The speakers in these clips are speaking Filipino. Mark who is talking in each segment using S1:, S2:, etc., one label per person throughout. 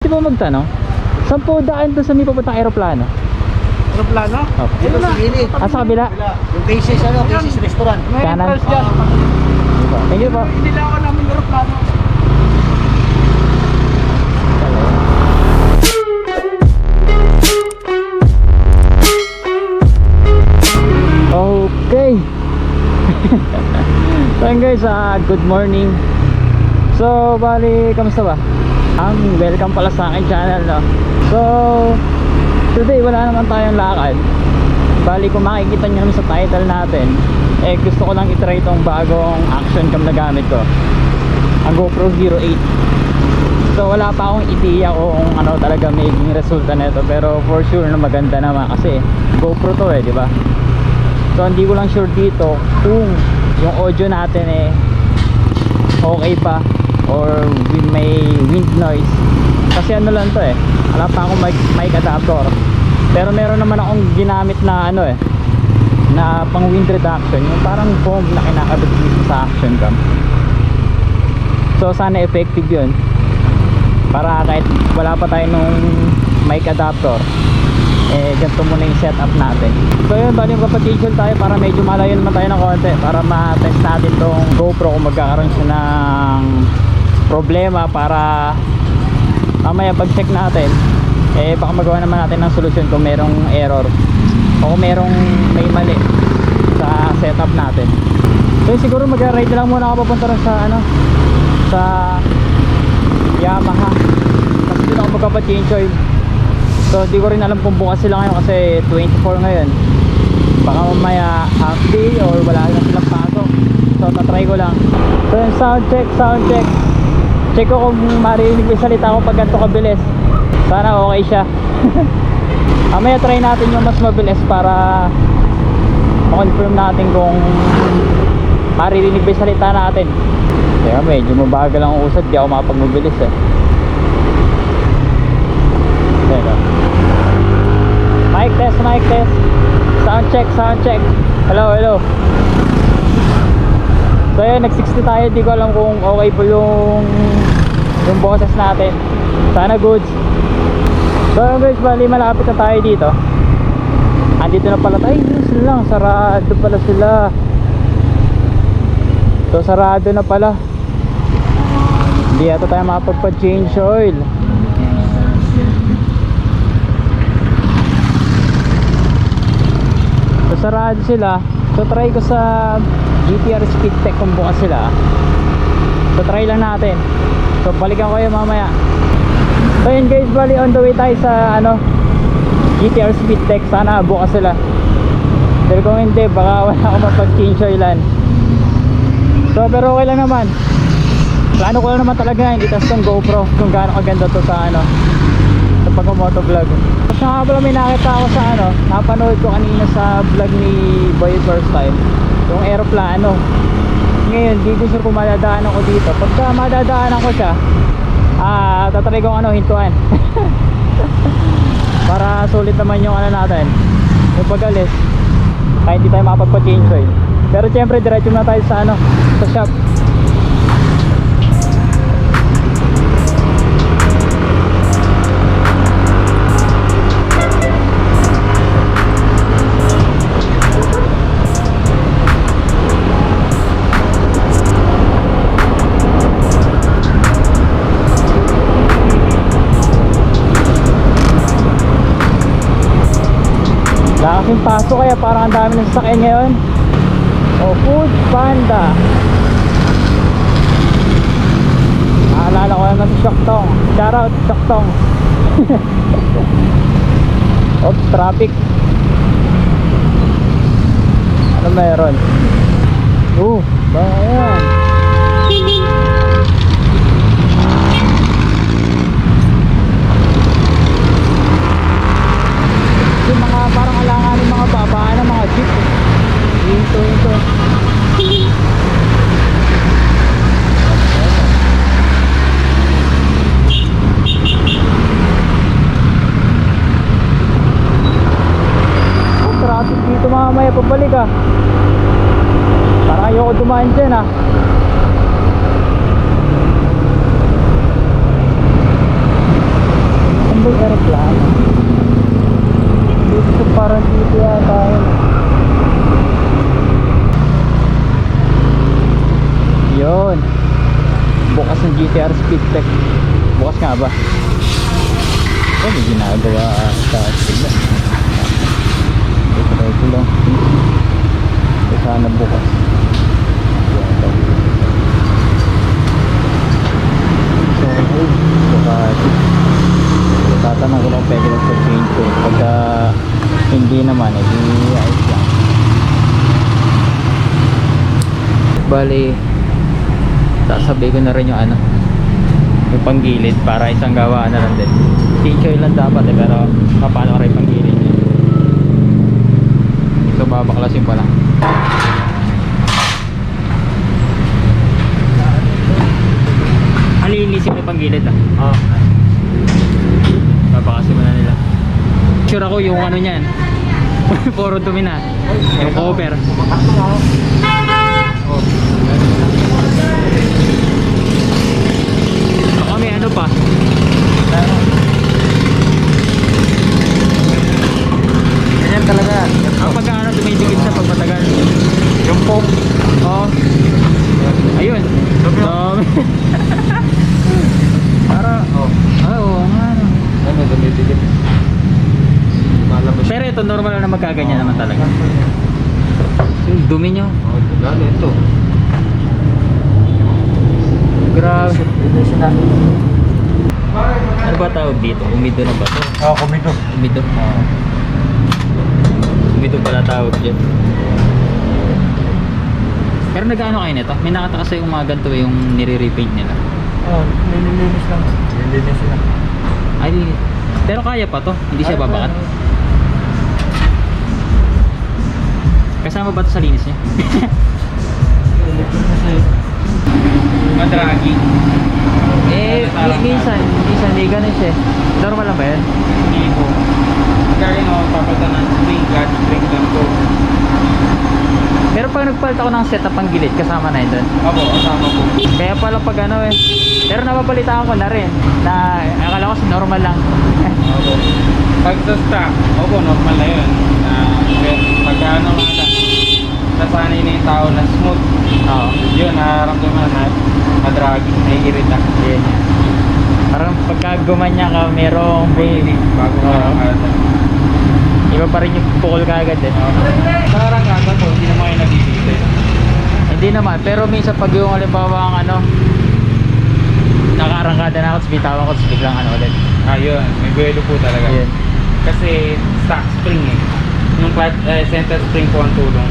S1: po magtanong? Saan po daan doon sa may papuntang aeroplano?
S2: Aeroplano?
S1: Opo.
S2: Dito na.
S1: Ah, sa kabila?
S3: Yung cases, ano, cases restaurant.
S2: May
S1: Kanan.
S2: entrance dyan.
S1: Thank you po.
S2: Hindi lang ako namin aeroplano.
S1: Okay. So yun guys, good morning. So bali, kamusta ba? Welcome pala sa akin channel, no? So today wala naman tayong lakad. Bali, kung makikita nyo naman sa title natin, gusto ko lang itry itong bagong action cam na gamit ko, ang GoPro Hero 8. So wala pa akong idea kung ano talaga magiging resulta nito, pero for sure na maganda naman kasi GoPro to di ba? So hindi ko lang sure dito kung yung audio natin okay pa or may wind noise, kasi ano lang to wala pa akong mic adapter, pero meron naman akong ginamit na na pang wind reduction, yung parang foam na kinakabit dito sa action cam. So sana effective yun, para kahit wala pa tayo nung mic adapter, ganito muna yung setup natin. So yun, bali magpapag-schedule tayo para medyo malayo naman tayo ng konti, para ma-test natin tong GoPro kung magkakaroon siya ng problema, para mamaya pag check natin baka magawa naman natin ng solusyon kung merong error o kung merong may mali sa setup natin. So yun, siguro mag-ride lang muna ako papunta rin sa sa Yamaha, kasi dito ako magpapag-change oil. So di ko rin alam kung bukas sila ngayon kasi 24 ngayon. Baka mamaya half day or wala na silang pasok. So tatry ko lang. So yung sound check. Check ko kung marinig yung salita ko pag ganito kabilis. Sana okay siya. Mamaya try natin yung mas mabilis para ma-confirm natin kung maririnig ba yung salita natin. Kaya medyo mabagal ang usad, di ako makapagmabilis Teka. Mic test. Sound check. Hello. So yun, nag-60 tayo. Di ko alam kung okay po yung boses natin. Sana goods. So yun guys, bali malapit na tayo dito. Andito na pala tayo. Yun sila lang, sarado pala sila. So sarado na pala. Hindi yata tayo makapagpa-change oil. So sarado sila. So try ko sa GTR Speed Tech kung bukas sila. So try lang natin. So balikan ko kayo mamaya. So yun guys, bali on the way tayo sa GTR Speed Tech. Sana bukas sila. Pero kung hindi, baka wala akong mapag-change oilan. So pero okay lang naman. Plano ko lang naman talaga hindi tas tong GoPro kung gaano kaganda to sa sa pag-motovlog. Tapos nga pala may nakita ako sa napanood ko kanina sa vlog ni Boy First Time, yung aeroplano. Ngayon di ko sure kung madadaanan ko dito. Pagka madadaanan ko siya, tatry ko hintuan para sulit naman yung natin, yung pag-alis, kahit hindi tayo makapagpa-change oil. Pero syempre diretso na tayo sa sa shop. Laking paso kaya parang ang dami ng sasakyan ngayon. Food Panda. Naalala ko naman si Shoktong. Shoutout Shoktong. Oops, traffic. Ano meron? Ba yan? Yung mga parang alanganin mga babaan ng mga jeep Ito traffic dito mamaya pabalik parang ayoko dumaan dyan may aeroplano. Dito parang dito yata yun. Yun. Bukas ng GTR Speed Tech. Bukas nga ba? Oh, may ginagawa sa tignan. Try ko lang. So, sana bukas. So, tatanong ko lang pwede lang sa change ko. Pagka hindi naman, eh, di ayos lang. Bali, sasabay ko na rin yung ano, yung panggilid para isang gawaan na lang din. Change oil lang dapat eh, pero paano ka rin panggilid niya. So babaklasin pa lang. Alinisin mo yung panggilid ah. Oo. Babakasin mo na nila. Sure ako yung ano niyan. Puro dumi na. Yung cover. Baka may ano pa.
S3: Ganyan talaga yan.
S1: Ang pagkaano dumidikit sa pagpatagal.
S3: Yung foam.
S1: Oo. Ayun. Dami.
S3: Para,
S1: Oo nga.
S3: ano, dumidikit. Malabas.
S1: Pero ito normal na magkaganyan naman talaga. Yung dumi nyo.
S3: Lalo ito.
S1: Grabe.
S3: Ito siya na.
S1: Ano ba tawag dito? Umido na ba ito?
S3: Oo, kumito.
S1: Umido. Umido pala tawag dyan. Pero nag-ano kayo nito? May nakata kasi yung mga ganito yung nire-repaint nila.
S3: Oo, nililinis lang. Nililinis lang.
S1: Ay, pero kaya pa to? Hindi siya babakat? Kasama ba ito sa linis niya? Madragi. Minsan hindi ganun siya. Normal lang ba yan?
S2: Hindi po. Kaya nga, papalta ng spring lang po.
S1: Pero pag nagpalit ako ng setup ang gilid, kasama na yun doon.
S2: Opo, kasama po.
S1: Kaya pala pag ano eh. Pero napapalitan ko na rin. Na akala ko normal lang.
S2: Opo. Pag sa stock, opo, normal na yun. Pagka ano nga lang, nasanay na yung tao na smooth.
S1: Oo.
S2: Yun, nararamdaman na madragi, naiirita.
S1: Yan. Parang pagka gumanya ka, merong
S2: Bago ka
S1: Oo.
S2: nakakata.
S1: iba pa rin yung pukol ka agad eh.
S2: Sa arangkada po, hindi naman kayo nabibigay.
S1: Hindi naman, pero minsan pag yung halimbawa ang ano, nakaarangkada na ako, tapos bitawan ko, tapos biglang ano ulit.
S2: Yun, may buwelo po talaga.
S1: Ayun.
S2: Kasi stock spring eh. Yung center spring po ang tulong.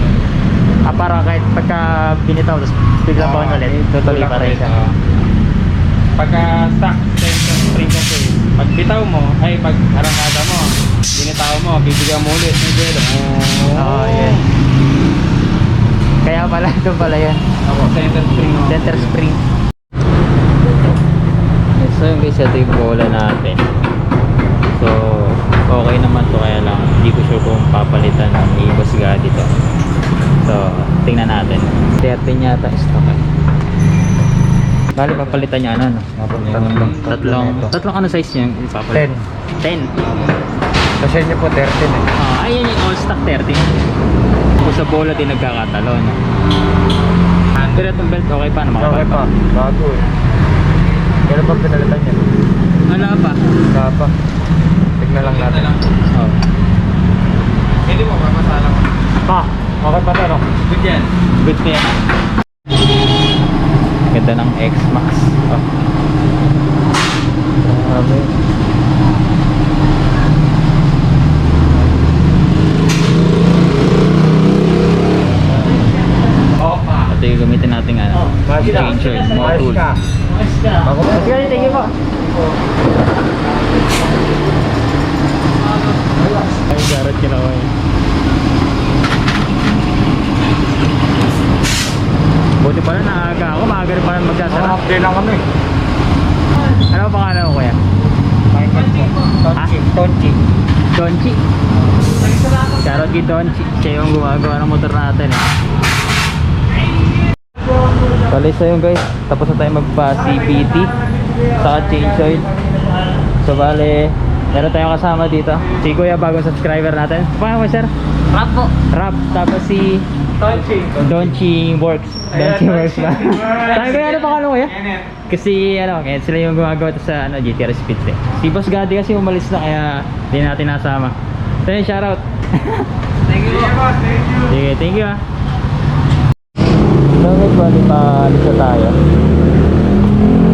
S1: Para kahit pagka binitaw, tapos biglang baon ulit, tutuloy pa rin siya.
S2: Pagka stock center spring kasi, pag bitaw mo, pag arangkada mo, binitaw mo, bibigyan mo ulit, may buwelo.
S1: Oo, yun. Kaya pala, doon pala yun.
S2: Ako, center spring no?
S1: Center spring. So yung guys, ito yung bola natin. So, okay naman to, kaya lang hindi ko sure kung papalitan ng ibos ga dito. So, tingnan natin. 13 yata stock eh. Bali, papalitan niya ano? Tatlong ano size niya yung ipapalitan? 10.
S3: Kasi niyo po 13 eh.
S1: Ayun yung all stock 13. Kung sa bola din nagkakatalo, no? Pero itong belt okay pa naman?
S3: Okay pa. Bago eh. Kailan pa pinalitan niya?
S1: Wala pa.
S3: Wala pa. Tignan lang natin.
S1: Oh.
S2: Hindi mo, papasala ko.
S3: Okay pa no?
S2: Good yan.
S1: Good pa yan. Ganda ng X-Max. Oh. Grabe. Ito yung gamitin natin ano. Changer, more tool. Sige, thank you po. Ay, garot ka na ko eh. Buti pala naaga ako, maaga rin pala magsasara.
S3: Half-day lang kami.
S1: Ano ang pangalan ko kuya?
S3: Tonchi.
S1: Donchi. Shoutout kay Donchi. Siya yung gumagawa ng motor natin eh. Bali sa yun guys, tapos na tayo magpa CPT saka change oil. So bale, Meron tayong kasama dito. Si Kuya, bagong subscriber natin. Paano mo, sir?
S3: Rap po.
S1: Rap. Tapos si Donchi Works. Donchi Works ba? Sabi ko, ano pangalan mo ya? Kasi ano, kaya sila yung gumagawa to sa GTR Speed Tech. Si Boss Gadi kasi umalis na kaya hindi natin nasama. So yun, shoutout.
S3: Thank you po.
S1: Sige, thank you ah. So guys, bali paalis na tayo.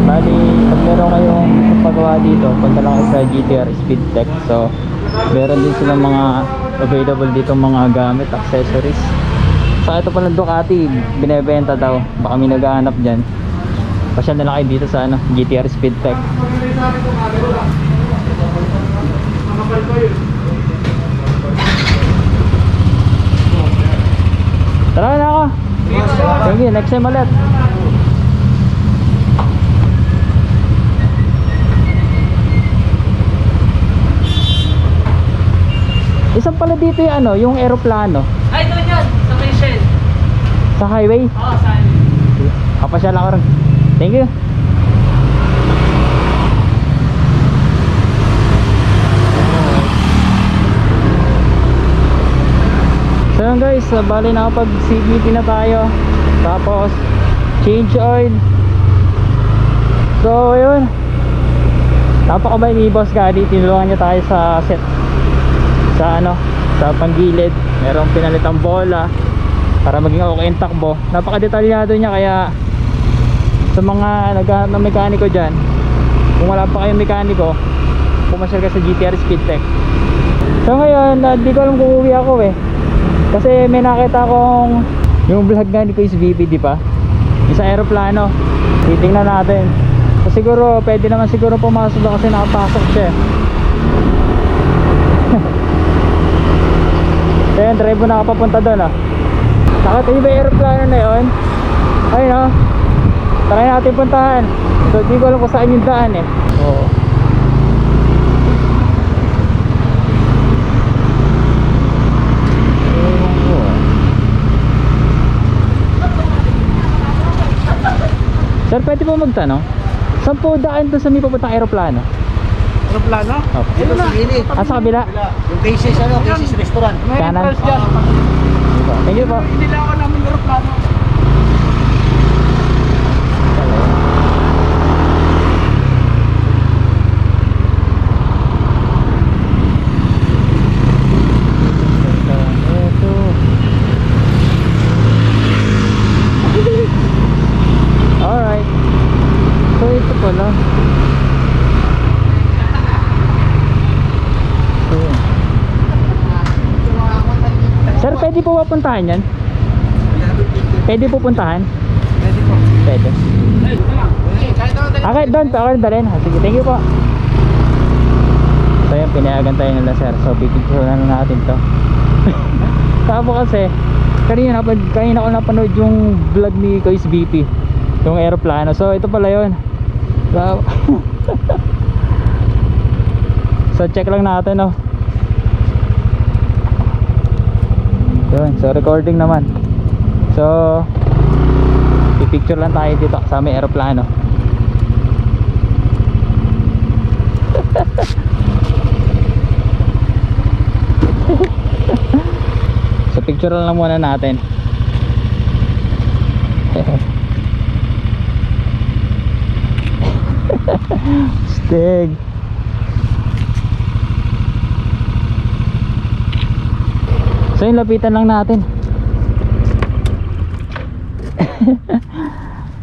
S1: Bali, pag meron kayong paggawa dito, punta lang kayo sa GTR Speed Tech. So, meron din silang mga available dito mga gamit, accessories. So, ito pala Ducati, binebenta daw. Baka may naghahanap dyan. Pasyal na lang kayo dito sa ano, GTR Speed Tech. Tara na ako. Thank you, next time ulit. Isang pala dito yung ano, yung eroplano
S3: Ay, doon yun. Sa may Shell.
S1: sa highway.
S3: Oo, saan?
S1: Kapasyal ako rin. Thank you. So yun guys, bali nakapag CVT na tayo. Tapos change oil. So yun, napakabay ni Boss Gadi. Tinulungan niya tayo sa set, sa ano, sa panggilid. Merong pinalitang bola para maging okay yung takbo. Napakadetalyado niya, kaya sa mga naghahanap ng mekaniko dyan, kung wala pa kayong mekaniko, pumasyal ka sa GTR Speed Tech. So ngayon, di ko alam kung uwi ako kasi may nakita akong yung vlog nga ni Kuis VP, di pa? Yung sa aeroplano. Titingnan natin. So siguro, pwede naman siguro pumasok doon kasi nakapasok siya. So yun, drive mo nakapapunta doon Nakita ba yung aeroplano na yun? Ayun try natin puntahan. So di ko alam kung saan yung daan Oo. Sir, pwede po magtanong? Saan po daan doon sa may papuntang aeroplano?
S3: Aeroplano?
S1: Opo.
S3: Ito na.
S1: Sa kabila?
S3: Yung cases, cases restaurant. May
S1: Kanan?
S3: entrance dyan.
S1: Thank you po.
S3: Hindi lang ako namin aeroplano.
S1: Alright. So ito pala. So, yun. Sir, pwede po mapuntahan yan? Pwede po puntahan?
S3: Pwede po.
S1: Pwede.
S3: Kahit ako dali.
S1: Okay, doon. Ako rin dalhin. Sige, thank you po. So yun, pinayagan tayo nila sir. So pipicture na natin to. Tapos kasi, kanina ko napanood yung vlog ni Kuis BP, yung aeroplano. So ito pala yun. Wow. So check lang natin yun, so recording naman. So pipicture lang tayo dito kasama yung aeroplano. So picture lang muna natin. Stig. So yun, lapitan lang natin.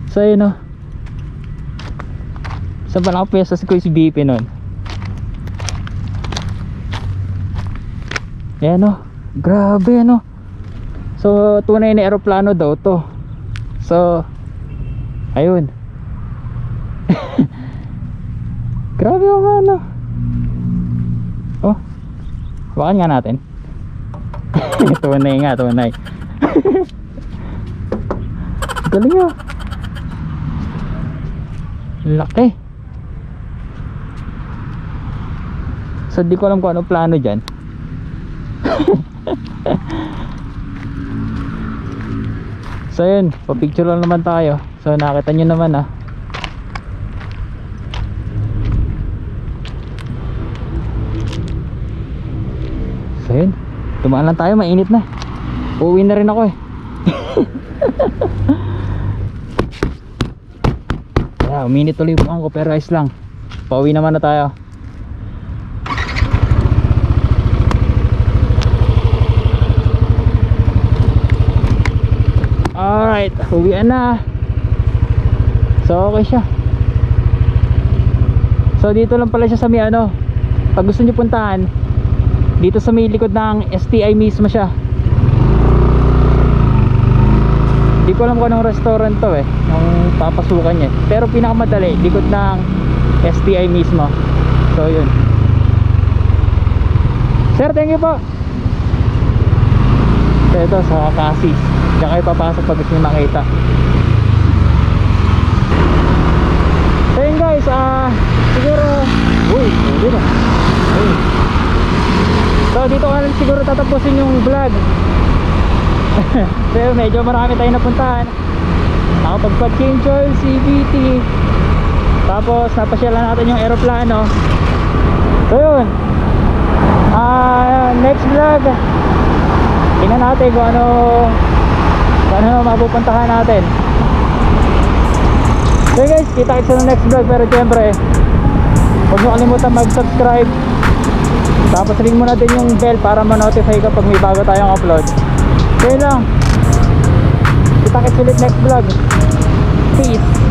S1: So yun saan pa nakapwesto si Kuis BP nun? Ayan grabe So tunay na aeroplano daw to. So ayun. Grabe Oh, hawakan nga natin. Tunay. Galing laki. So di ko alam kung ano plano dyan. So yun, pa-picture lang naman tayo. So nakita nyo naman So yun, tumaan lang tayo, mainit na. Uuwi na rin ako eh. Yeah, uminit tuloy yung buhang ko pero ayos lang. Pauwi naman na tayo. Alright, uwian na. So okay siya. So dito lang pala siya sa may ano, pag gusto nyo puntahan, dito sa may likod ng STI mismo siya. Di ko alam kung anong restaurant to eh, yung papasukan niya. Pero pinakamadali, likod ng STI mismo. So yun. Sir, thank you po. So ito sa Cassis. Diyan kayo papasok pag gusto nyo makita. So yun guys, siguro hindi na. So dito ka lang siguro tatapusin yung vlog. So medyo marami tayong napuntahan. Nakapagpa-Chinchol, CBT. Tapos napasyalan natin yung aeroplano. So yun, next vlog tingnan natin kung ano mapupuntahan natin. So guys, kita-kits sa next vlog. Pero syempre, huwag nyo kalimutan mag-subscribe. Tapos ring mo natin yung bell para ma-notify kapag may bago tayong upload. So yun lang, kita-kits ulit next vlog. Peace.